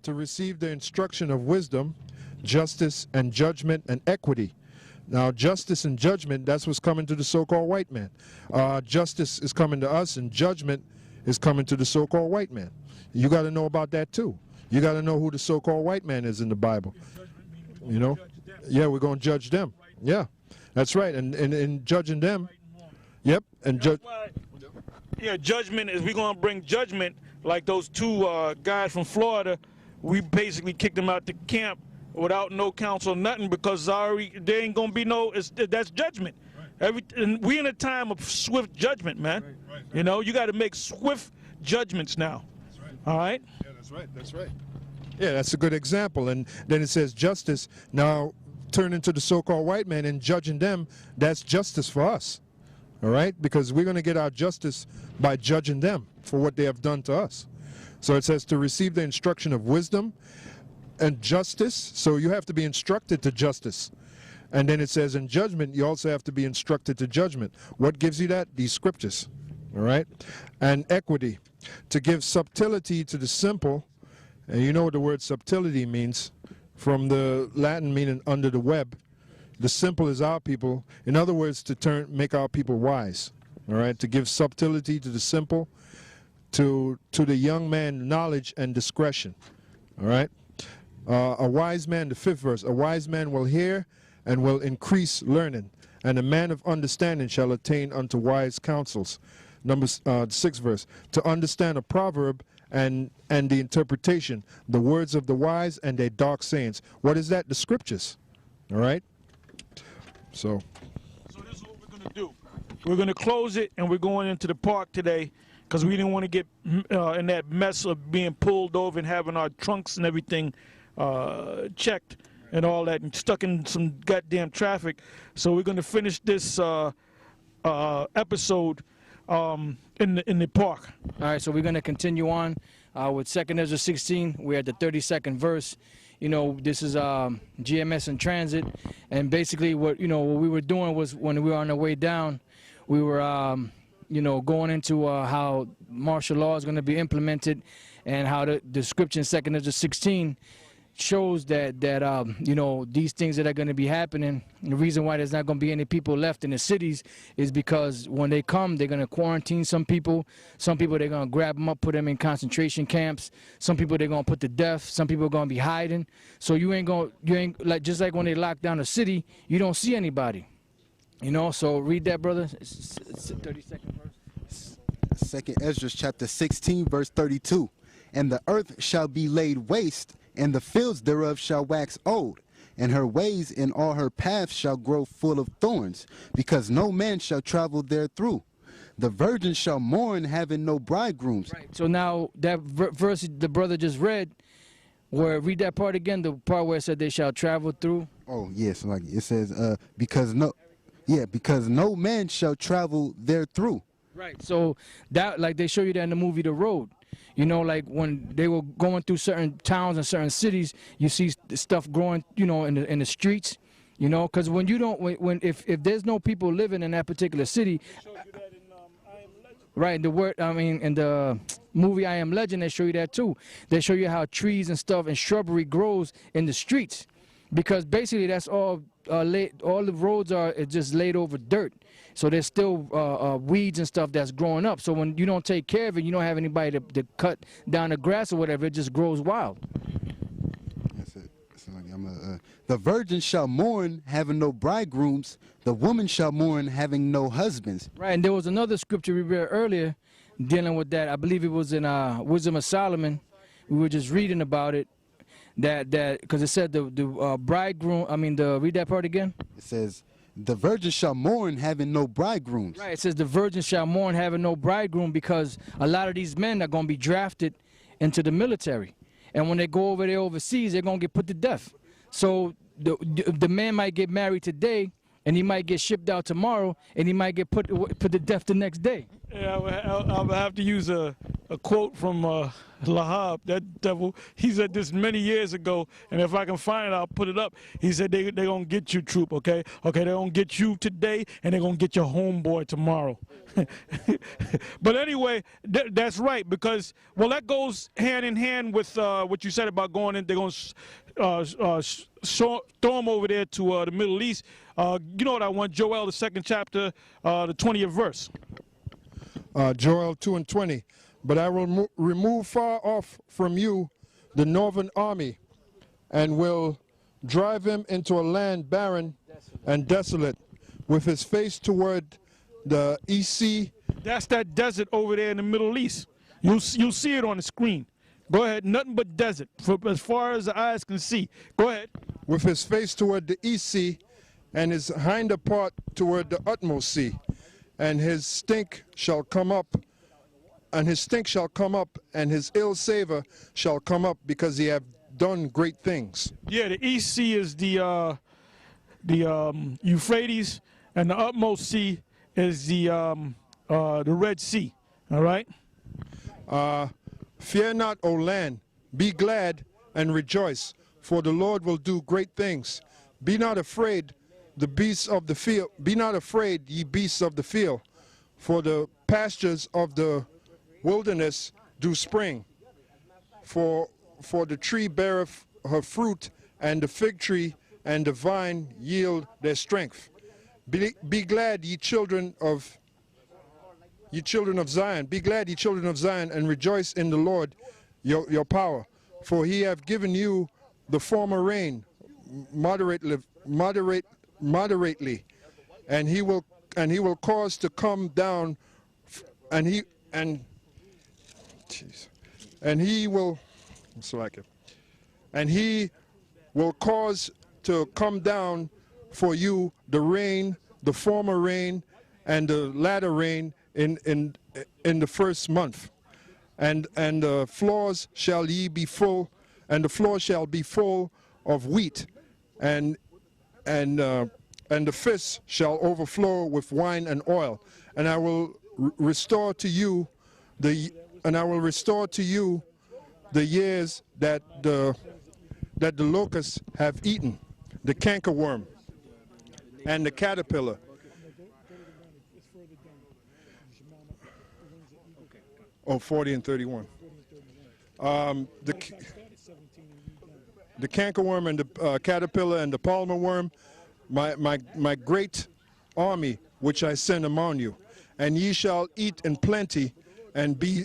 to receive the instruction of wisdom, justice, and judgment and equity. Now, justice and judgment, that's what's coming to the so-called white man. Justice is coming to us, and judgment is coming to the so-called white man. You got to know about that, too. You got to know who the so-called white man is in the Bible. You know? Yeah, we're going to judge them. Yeah, that's right. And in judging them, yep. And yeah, judgment is, we're going to bring judgment like those two guys from Florida. We basically kicked them out the camp without no counsel, nothing, because there ain't gonna be no. That's judgment. Right. And we in a time of swift judgment, man. Right. You know, you got to make swift judgments now. That's right. All right. Yeah, that's right. That's right. Yeah, that's a good example. And then it says justice. Now, turn into the so-called white man and judging them. That's justice for us. All right, because we're going to get our justice by judging them for what they have done to us. So it says to receive the instruction of wisdom and justice. So you have to be instructed to justice. And then it says in judgment, you also have to be instructed to judgment. What gives you that? These scriptures. All right. And equity, to give subtlety to the simple. And you know what the word subtlety means, from the Latin meaning under the web. The simple is our people. In other words, to make our people wise. All right. To give subtlety to the simple, to the young man knowledge and discretion. All right. A wise man, the 5th verse, a wise man will hear and will increase learning, and a man of understanding shall attain unto wise counsels. Number 6th verse, to understand a proverb and the interpretation, the words of the wise and their dark sayings. What is that? The scriptures. All right. So this is what we're going to do. We're going to close it, and we're going into the park today because we didn't want to get in that mess of being pulled over and having our trunks and everything checked and all that, and stuck in some goddamn traffic. So we're going to finish this episode in the park. All right, so we're going to continue on with 2nd Esdras 16. We're at the 32nd verse. You know, this is GMS in transit, and basically what we were doing was, when we were on our way down, we were going into how martial law is going to be implemented, and how the scripture in 2nd Esdras 16 shows that these things that are going to be happening. And the reason why there's not going to be any people left in the cities is because when they come, they're going to quarantine some people. Some people, they're going to grab them up, put them in concentration camps. Some people, they're going to put to death. Some people are going to be hiding. So you ain't like, just like when they lock down a city, you don't see anybody. So read that, brother. It's 32nd verse. 2nd Esdras chapter 16 verse 32. And the earth shall be laid waste, and the fields thereof shall wax old, and her ways and all her paths shall grow full of thorns, because no man shall travel therethrough. The virgin shall mourn, having no bridegrooms. Right. So now that verse the brother just read, read that part again, the part where it said they shall travel through. Oh yes, like it says, because no man shall travel therethrough. Right. So that, like they show you that in the movie The Road. Like when they were going through certain towns and certain cities, you see stuff growing, in the streets, because when you don't, if there's no people living in that particular city, right? In the movie I Am Legend, they show you that too. They show you how trees and stuff and shrubbery grows in the streets, because basically that's all. All the roads are just laid over dirt, so there's still weeds and stuff that's growing up. So when you don't take care of it, you don't have anybody to cut down the grass or whatever. It just grows wild. That's it. The virgin shall mourn, having no bridegrooms. The woman shall mourn, having no husbands. Right, and there was another scripture we read earlier dealing with that. I believe it was in Wisdom of Solomon. We were just reading about it. That because it said the bridegroom. Read that part again. It says, the virgin shall mourn, having no bridegrooms. Right. It says the virgin shall mourn, having no bridegroom, because a lot of these men are going to be drafted into the military, and when they go over there overseas, they're going to get put to death. So the man might get married today, and he might get shipped out tomorrow, and he might get put to death the next day. Yeah, I'll have to use a quote from Lahab, that devil. He said this many years ago, and if I can find it, I'll put it up. He said they're going to get you, troop, okay? Okay, they're going to get you today, and they're going to get your homeboy tomorrow. But anyway, that's right, because, well, that goes hand in hand with what you said about going in. They're going to storm over there to the Middle East. You know what I want? Joel, the 2nd chapter, the 20th verse. Joel 2:20. But I will remove far off from you the northern army, and will drive him into a land barren and desolate, with his face toward the east sea. That's that desert over there in the Middle East. You'll see it on the screen. Go ahead. Nothing but desert, as far as the eyes can see. Go ahead. With his face toward the east sea, and his hinder part toward the utmost sea. And his stink shall come up, and his stink shall come up, and his ill savor shall come up, because he have done great things. Yeah, the East Sea is the Euphrates, and the utmost sea is the Red Sea. All right. Fear not, O land, be glad and rejoice, for the Lord will do great things. Be not afraid, the beasts of the field. Be not afraid, ye beasts of the field, for the pastures of the wilderness do spring. For the tree beareth her fruit, and the fig tree and the vine yield their strength. Be glad, ye children of Zion. Be glad, ye children of Zion, and rejoice in the Lord your power. For he hath given you the former rain moderately, and he will cause to come down, and he will cause to come down for you the rain, the former rain, and the latter rain in the first month, and the floors shall ye be full, and the floor shall be full of wheat, and the fists shall overflow with wine and oil, and I will restore to you the years that the locusts have eaten, the cankerworm and the caterpillar. Oh, 40 and 31. The cankerworm and the caterpillar and the palmer worm, my great army which I send among you, and ye shall eat in plenty and be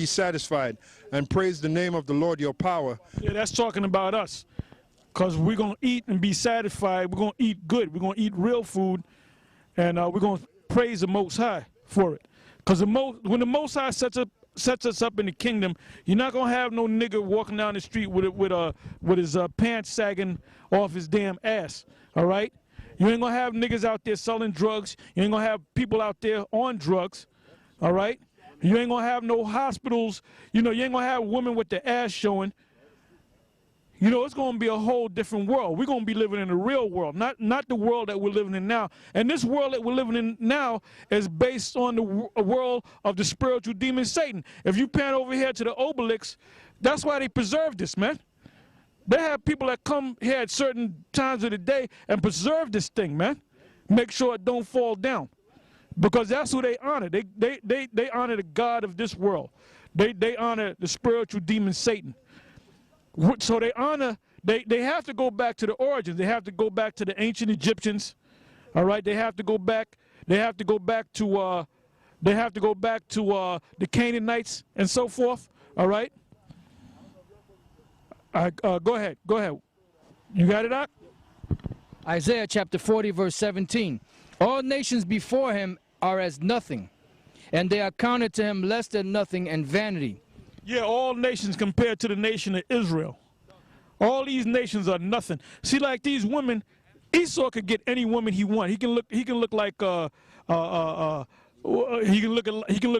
satisfied, and praise the name of the Lord your power. Yeah, that's talking about us, because we're going to eat and be satisfied. We're going to eat good. We're going to eat real food, and we're going to praise the Most High for it. Because when the Most High sets us up in the kingdom, you're not going to have no nigga walking down the street with his pants sagging off his damn ass, all right? You ain't going to have niggas out there selling drugs. You ain't going to have people out there on drugs, all right? You ain't going to have no hospitals. You know, you ain't going to have women with their ass showing. You know, it's going to be a whole different world. We're going to be living in a real world, not the world that we're living in now. And this world that we're living in now is based on the world of the spiritual demon Satan. If you pan over here to the Obelix, that's why they preserve this, man. They have people that come here at certain times of the day and preserve this thing, man. Make sure it don't fall down. Because that's who they honor. They honor the God of this world. They honor the spiritual demon Satan. So they honor, they have to go back to the origins. They have to go back to the ancient Egyptians. All right, they have to go back to the Canaanites and so forth. All right. Go ahead. You got it, Doc? Isaiah chapter 40, verse 17. All nations before him are as nothing, and they are counted to him less than nothing and vanity. Yeah, all nations compared to the nation of Israel. All these nations are nothing. See, like these women, Esau could get any woman he wants. He can look like he can look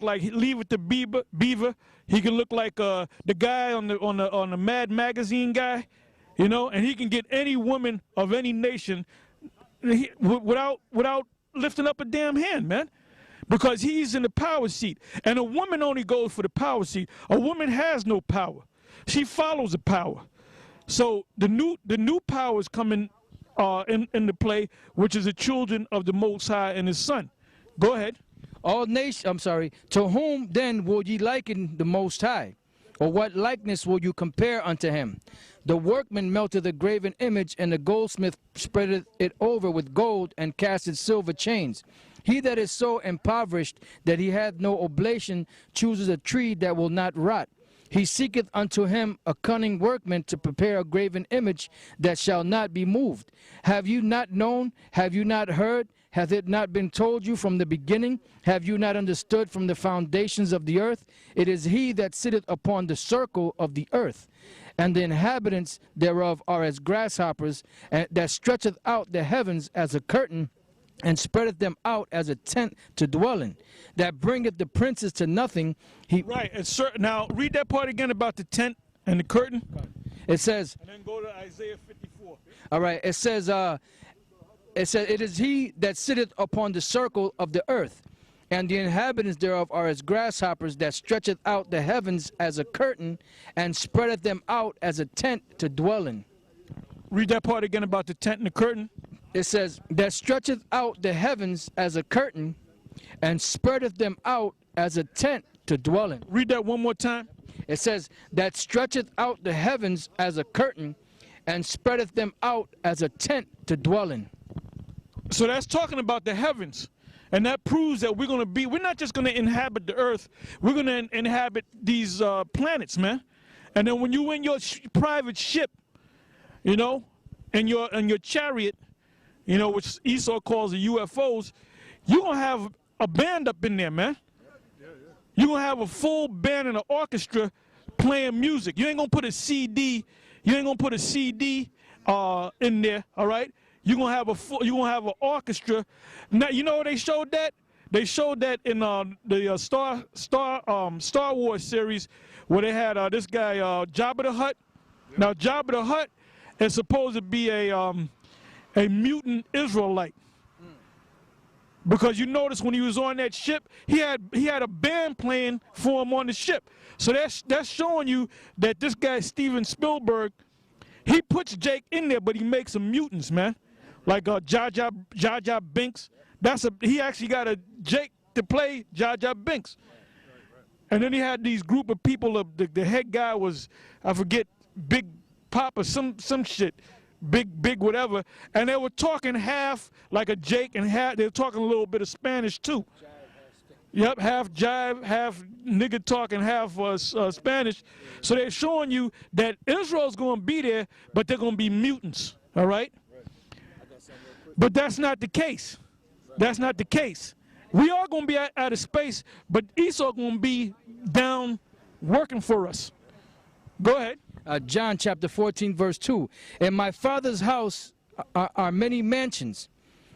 like Leave It to Beaver. He can look like the guy on the Mad magazine guy, you know, and he can get any woman of any nation without lifting up a damn hand, man. Because he's in the power seat. And a woman only goes for the power seat. A woman has no power. She follows the power. So the new power is coming into play, which is the children of the Most High and his son. Go ahead. To whom then will ye liken the Most High? Or what likeness will you compare unto him? The workman melted the graven image, and the goldsmith spreadeth it over with gold, and casted silver chains. He that is so impoverished that he hath no oblation chooses a tree that will not rot. He seeketh unto him a cunning workman to prepare a graven image that shall not be moved. Have you not known? Have you not heard? Hath it not been told you from the beginning? Have you not understood from the foundations of the earth? It is he that sitteth upon the circle of the earth, and the inhabitants thereof are as grasshoppers, and that stretcheth out the heavens as a curtain, and spreadeth them out as a tent to dwell in, that bringeth the princes to nothing. Right. Now, read that part again about the tent and the curtain. It says, and then go to Isaiah 54. All right. It says, it is he that sitteth upon the circle of the earth, and the inhabitants thereof are as grasshoppers, that stretcheth out the heavens as a curtain, and spreadeth them out as a tent to dwell in. Read that part again about the tent and the curtain. It says, that stretcheth out the heavens as a curtain, and spreadeth them out as a tent to dwell in. Read that one more time. It says, that stretcheth out the heavens as a curtain, and spreadeth them out as a tent to dwell in. So that's talking about the heavens. And that proves that we're not just going to inhabit the earth, we're going to inhabit these planets, man. And then when you in your private ship, you know, and your chariot, you know, which Esau calls the UFOs, you're going to have a band up in there, man. You're going to have a full band and an orchestra playing music. You ain't going to put a CD, in there, all right? You're going to have an orchestra. Now, you know where they showed that? They showed that in the Star Wars series, where they had this guy, Jabba the Hutt. Now, Jabba the Hutt is supposed to be a mutant Israelite, because you notice when he was on that ship, he had a band playing for him on the ship. So that's showing you that this guy Steven Spielberg, he puts Jake in there, but he makes some mutants, man, like Jar Jar Binks. He actually got a Jake to play Jar Jar Binks. And then he had these group of people. The head guy was, I forget, Big Papa, some shit. Big whatever, and they were talking half like a Jake, and half they were talking a little bit of Spanish too. Yep, half jive, half nigga talking, half Spanish. So they're showing you that Israel's going to be there, but they're going to be mutants. All right, but that's not the case. That's not the case. We are going to be out of space, but Esau going to be down working for us. Go ahead. John chapter 14, verse 2. In my Father's house are many mansions.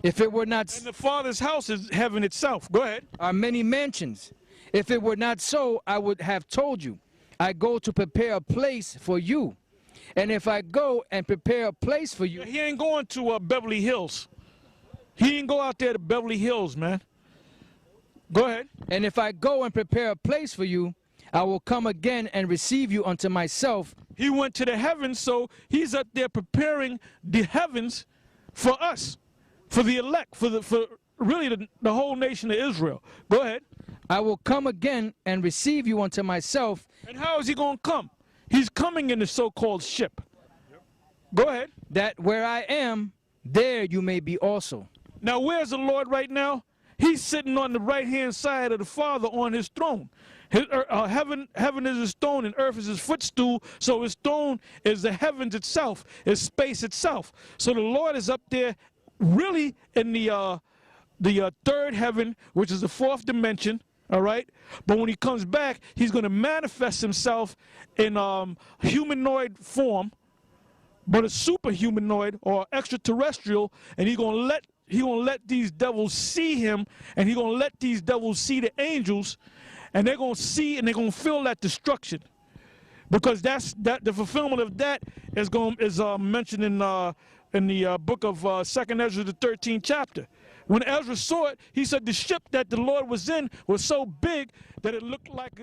If it were not... And the Father's house is heaven itself. Go ahead. Are many mansions. If it were not so, I would have told you. I go to prepare a place for you. And if I go and prepare a place for you... He ain't going to Beverly Hills. He ain't go out there to Beverly Hills, man. Go ahead. And if I go and prepare a place for you, I will come again and receive you unto myself. He went to the heavens, so he's up there preparing the heavens for us, for the elect, for really the whole nation of Israel. Go ahead. I will come again and receive you unto myself. And how is he going to come? He's coming in the so-called ship. Go ahead. That where I am, there you may be also. Now, where's the Lord right now? He's sitting on the right-hand side of the Father on his throne. Heaven is his throne and earth is his footstool, so his throne is the heavens itself, is space itself. So the Lord is up there really in the third heaven, which is the fourth dimension, all right? But when he comes back, he's going to manifest himself in humanoid form, but a superhumanoid or extraterrestrial, and he's going to let these devils see him, and he's going to let these devils see the angels, and they're going to see and they're going to feel that destruction, because the fulfillment of that is mentioned in in the book of 2nd Ezra, the 13th chapter. When Ezra saw it, he said the ship that the Lord was in was so big that it looked like